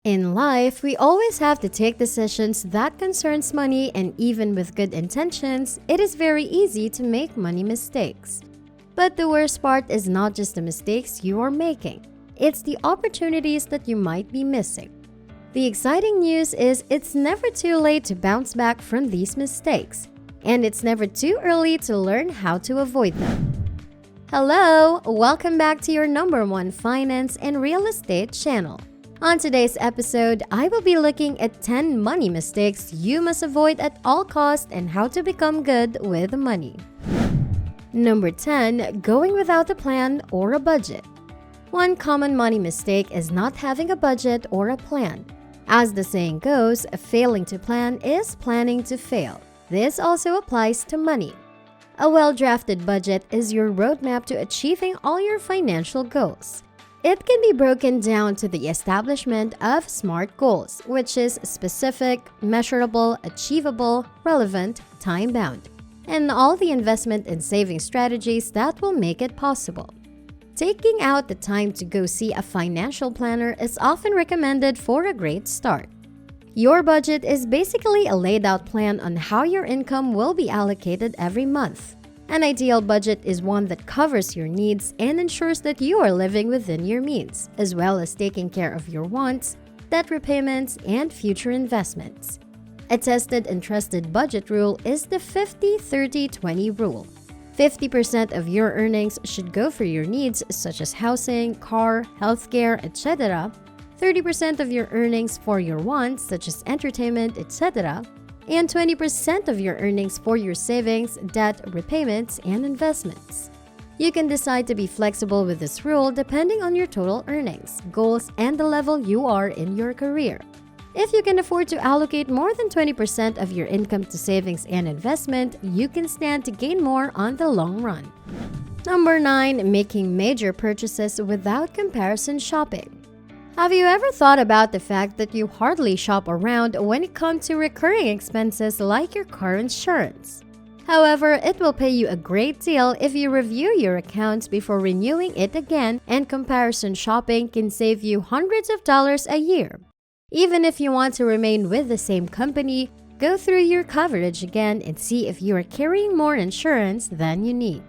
In life, we always have to take decisions that concerns money, and even with good intentions, it is very easy to make money mistakes. But the worst part is not just the mistakes you are making, it's the opportunities that you might be missing. The exciting news is it's never too late to bounce back from these mistakes, and it's never too early to learn how to avoid them. Hello, welcome back to your number one finance and real estate channel. On today's episode, I will be looking at 10 money mistakes you must avoid at all costs and how to become good with money. Number 10. Going without a plan or a budget. One common money mistake is not having a budget or a plan. As the saying goes, failing to plan is planning to fail. This also applies to money. A well-drafted budget is your roadmap to achieving all your financial goals. It can be broken down to the establishment of SMART goals, which is specific, measurable, achievable, relevant, time-bound, and all the investment and saving strategies that will make it possible. Taking out the time to go see a financial planner is often recommended for a great start. Your budget is basically a laid-out plan on how your income will be allocated every month. An ideal budget is one that covers your needs and ensures that you are living within your means, as well as taking care of your wants, debt repayments, and future investments. A tested and trusted budget rule is the 50-30-20 rule. 50% of your earnings should go for your needs such as housing, car, healthcare, etc. 30% of your earnings for your wants such as entertainment, etc. and 20% of your earnings for your savings, debt, repayments, and investments. You can decide to be flexible with this rule depending on your total earnings, goals, and the level you are in your career. If you can afford to allocate more than 20% of your income to savings and investment, you can stand to gain more on the long run. Number 9. Making major purchases without comparison shopping. Have you ever thought about the fact that you hardly shop around when it comes to recurring expenses like your car insurance? However, it will pay you a great deal if you review your accounts before renewing it again, and comparison shopping can save you hundreds of dollars a year. Even if you want to remain with the same company, go through your coverage again and see if you are carrying more insurance than you need.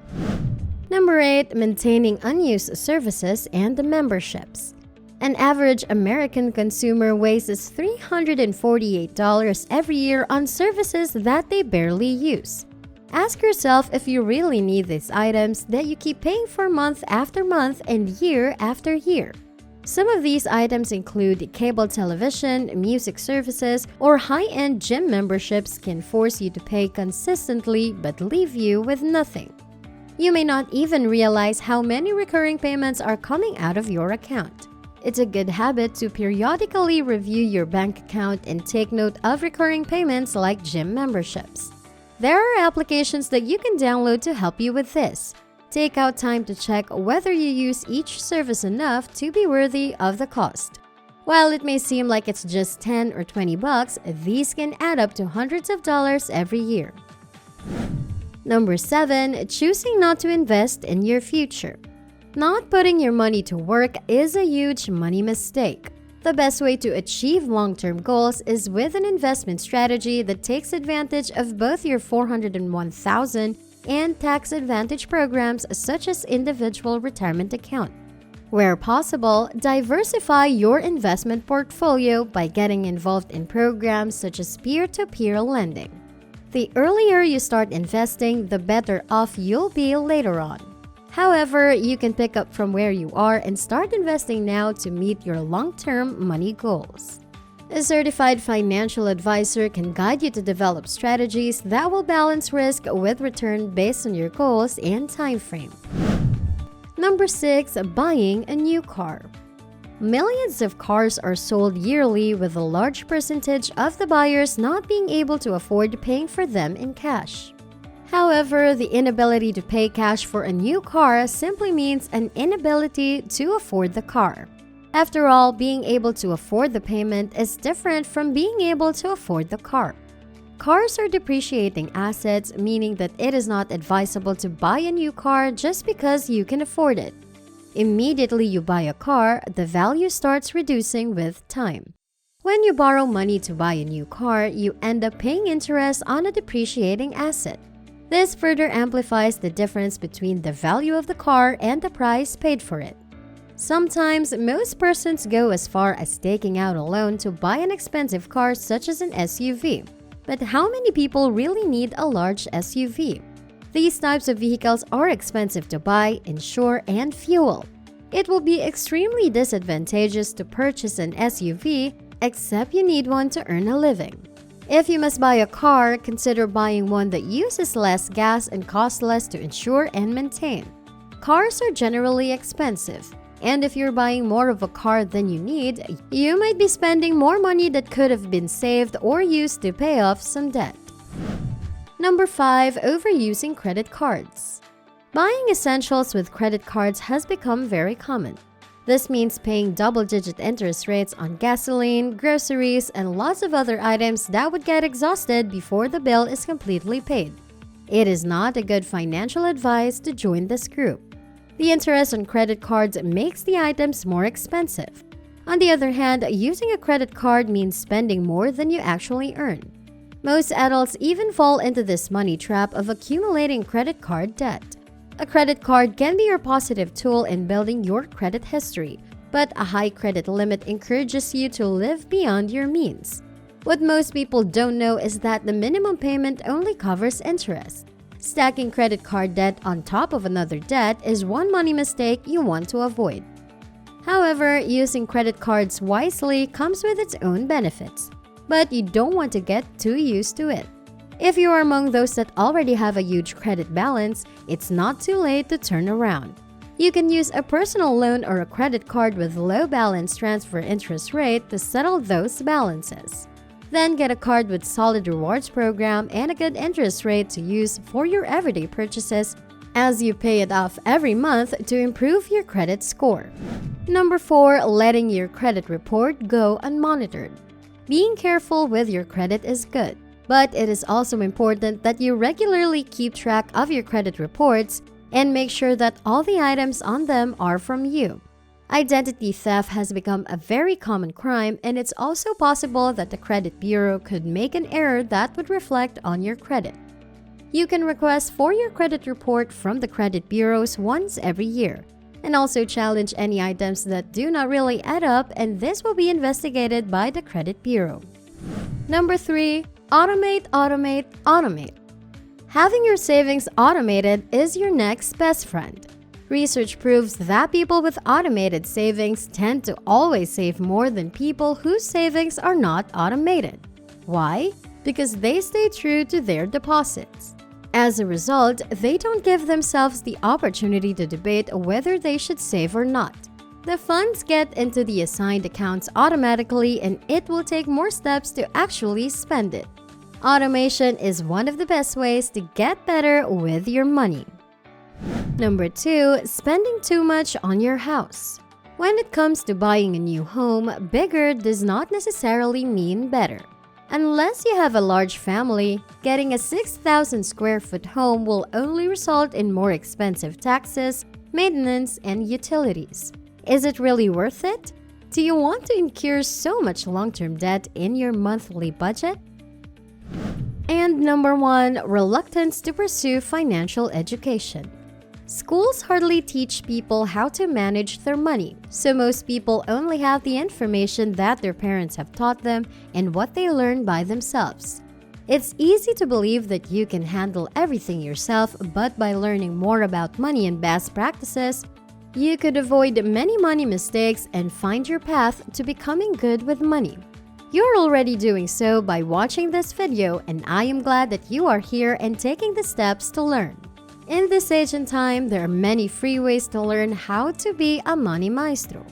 Number 8. Maintaining unused services and memberships. An average American consumer wastes $348 every year on services that they barely use. Ask yourself if you really need these items that you keep paying for month after month and year after year. Some of these items include cable television, music services, or high-end gym memberships can force you to pay consistently but leave you with nothing. You may not even realize how many recurring payments are coming out of your account. It's a good habit to periodically review your bank account and take note of recurring payments like gym memberships. There are applications that you can download to help you with this. Take out time to check whether you use each service enough to be worthy of the cost. While it may seem like it's just 10 or 20 bucks, these can add up to hundreds of dollars every year. Number 7. Choosing not to invest in your future. Not putting your money to work is a huge money mistake. The best way to achieve long-term goals is with an investment strategy that takes advantage of both your 401(k) and tax advantage programs such as individual retirement account. Where possible, diversify your investment portfolio by getting involved in programs such as peer-to-peer lending. The earlier you start investing, the better off you'll be later on. However, you can pick up from where you are and start investing now to meet your long-term money goals. A certified financial advisor can guide you to develop strategies that will balance risk with return based on your goals and time frame. Number 6. Buying a new car. Millions of cars are sold yearly, with a large percentage of the buyers not being able to afford paying for them in cash. However, the inability to pay cash for a new car simply means an inability to afford the car. After all, being able to afford the payment is different from being able to afford the car. Cars are depreciating assets, meaning that it is not advisable to buy a new car just because you can afford it. Immediately you buy a car, the value starts reducing with time. When you borrow money to buy a new car, you end up paying interest on a depreciating asset. This further amplifies the difference between the value of the car and the price paid for it. Sometimes, most persons go as far as taking out a loan to buy an expensive car such as an SUV. But how many people really need a large SUV? These types of vehicles are expensive to buy, insure, and fuel. It will be extremely disadvantageous to purchase an SUV, except you need one to earn a living. If you must buy a car, consider buying one that uses less gas and costs less to insure and maintain. Cars are generally expensive, and if you're buying more of a car than you need, you might be spending more money that could have been saved or used to pay off some debt. Number 5. Overusing credit cards. Buying essentials with credit cards has become very common. This means paying double-digit interest rates on gasoline, groceries, and lots of other items that would get exhausted before the bill is completely paid. It is not a good financial advice to join this group. The interest on credit cards makes the items more expensive. On the other hand, using a credit card means spending more than you actually earn. Most adults even fall into this money trap of accumulating credit card debt. A credit card can be your positive tool in building your credit history, but a high credit limit encourages you to live beyond your means. What most people don't know is that the minimum payment only covers interest. Stacking credit card debt on top of another debt is one money mistake you want to avoid. However, using credit cards wisely comes with its own benefits, but you don't want to get too used to it. If you are among those that already have a huge credit balance, it's not too late to turn around. You can use a personal loan or a credit card with low balance transfer interest rate to settle those balances. Then get a card with solid rewards program and a good interest rate to use for your everyday purchases as you pay it off every month to improve your credit score. Number 4. Letting your credit report go unmonitored. Being careful with your credit is good, but it is also important that you regularly keep track of your credit reports and make sure that all the items on them are from you. Identity theft has become a very common crime, and it's also possible that the credit bureau could make an error that would reflect on your credit. You can request for your credit report from the credit bureaus once every year, and also challenge any items that do not really add up, and this will be investigated by the credit bureau. Number 3. Automate, automate, automate. Having your savings automated is your next best friend. Research proves that people with automated savings tend to always save more than people whose savings are not automated. Why? Because they stay true to their deposits. As a result, they don't give themselves the opportunity to debate whether they should save or not. The funds get into the assigned accounts automatically, and it will take more steps to actually spend it. Automation is one of the best ways to get better with your money. Number 2. Spending too much on your house. When it comes to buying a new home, bigger does not necessarily mean better. Unless you have a large family, getting a 6,000 square foot home will only result in more expensive taxes, maintenance, and utilities. Is it really worth it? Do you want to incur so much long-term debt in your monthly budget? And number 1. Reluctance to pursue financial education. Schools hardly teach people how to manage their money, so most people only have the information that their parents have taught them and what they learn by themselves. It's easy to believe that you can handle everything yourself, but by learning more about money and best practices, you could avoid many money mistakes and find your path to becoming good with money. You're already doing so by watching this video, and I am glad that you are here and taking the steps to learn. In this age and time, there are many free ways to learn how to be a money maestro.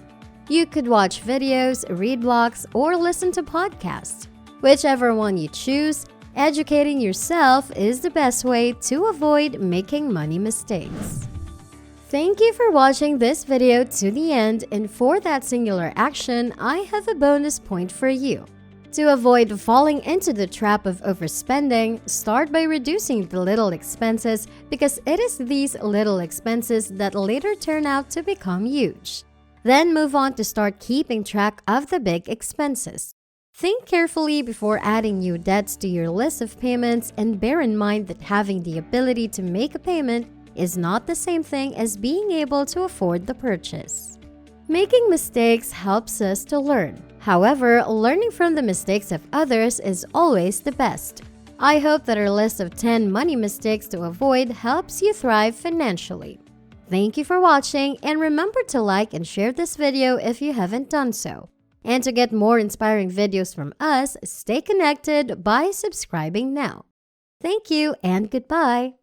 You could watch videos, read blogs, or listen to podcasts. Whichever one you choose, educating yourself is the best way to avoid making money mistakes. Thank you for watching this video to the end, and for that singular action, I have a bonus point for you. To avoid falling into the trap of overspending, start by reducing the little expenses, because it is these little expenses that later turn out to become huge. Then move on to start keeping track of the big expenses. Think carefully before adding new debts to your list of payments, and bear in mind that having the ability to make a payment is not the same thing as being able to afford the purchase. Making mistakes helps us to learn. However, learning from the mistakes of others is always the best. I hope that our list of 10 money mistakes to avoid helps you thrive financially. Thank you for watching, and remember to like and share this video if you haven't done so. And to get more inspiring videos from us, stay connected by subscribing now. Thank you and goodbye.